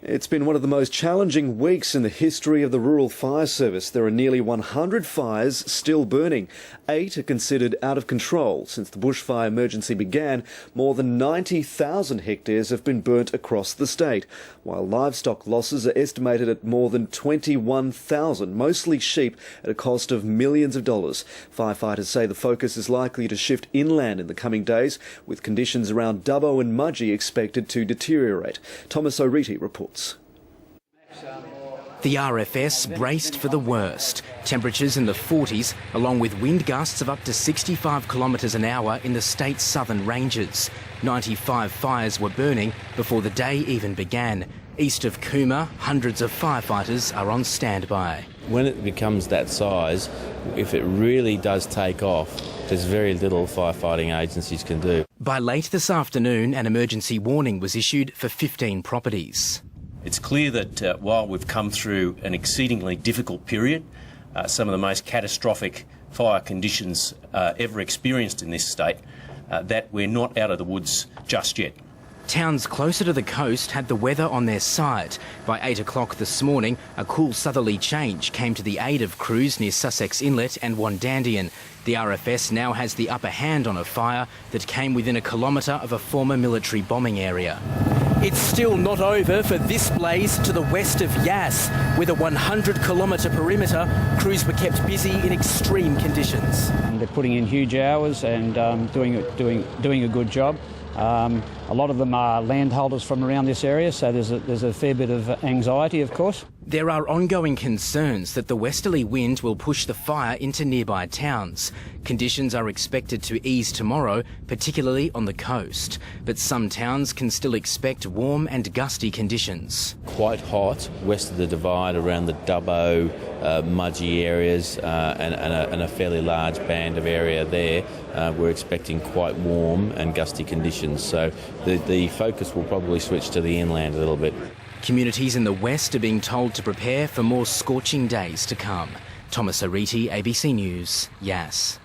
It's been one of the most challenging weeks in the history of the Rural Fire Service. There are nearly 100 fires still burning. 8 are considered out of control. Since the bushfire emergency began, more than 90,000 hectares have been burnt across the state, while livestock losses are estimated at more than 21,000, mostly sheep, at a cost of millions of dollars. Firefighters say the focus is likely to shift inland in the coming days, with conditions around Dubbo and Mudgee expected to deteriorate. Thomas O'Reilly reports. The RFS braced for the worst. Temperatures in the 40s, along with wind gusts of up to 65 kilometres an hour in the state's southern ranges. 95 fires were burning before the day even began. East of Cooma, hundreds of firefighters are on standby. When it becomes that size, if it really does take off, there's very little firefighting agencies can do. By late this afternoon, an emergency warning was issued for 15 properties. It's clear that while we've come through an exceedingly difficult period, some of the most catastrophic fire conditions ever experienced in this state, that we're not out of the woods just yet. Towns closer to the coast had the weather on their side. By 8 o'clock this morning, a cool southerly change came to the aid of crews near Sussex Inlet and Wandandian. The RFS now has the upper hand on a fire that came within a kilometre of a former military bombing area. It's still not over for this blaze to the west of Yass. With a 100-kilometre perimeter, crews were kept busy in extreme conditions. They're putting in huge hours and doing a good job. A lot of them are landholders from around this area, so there's a fair bit of anxiety, of course. There are ongoing concerns that the westerly wind will push the fire into nearby towns. Conditions are expected to ease tomorrow, particularly on the coast. But some towns can still expect warm and gusty conditions. Quite hot west of the Divide, around the Dubbo, Mudgee areas, and a fairly large band of area there. We're expecting quite warm and gusty conditions, so the focus will probably switch to the inland a little bit. Communities in the west are being told to prepare for more scorching days to come. Thomas O'Reilly, ABC News, Yass.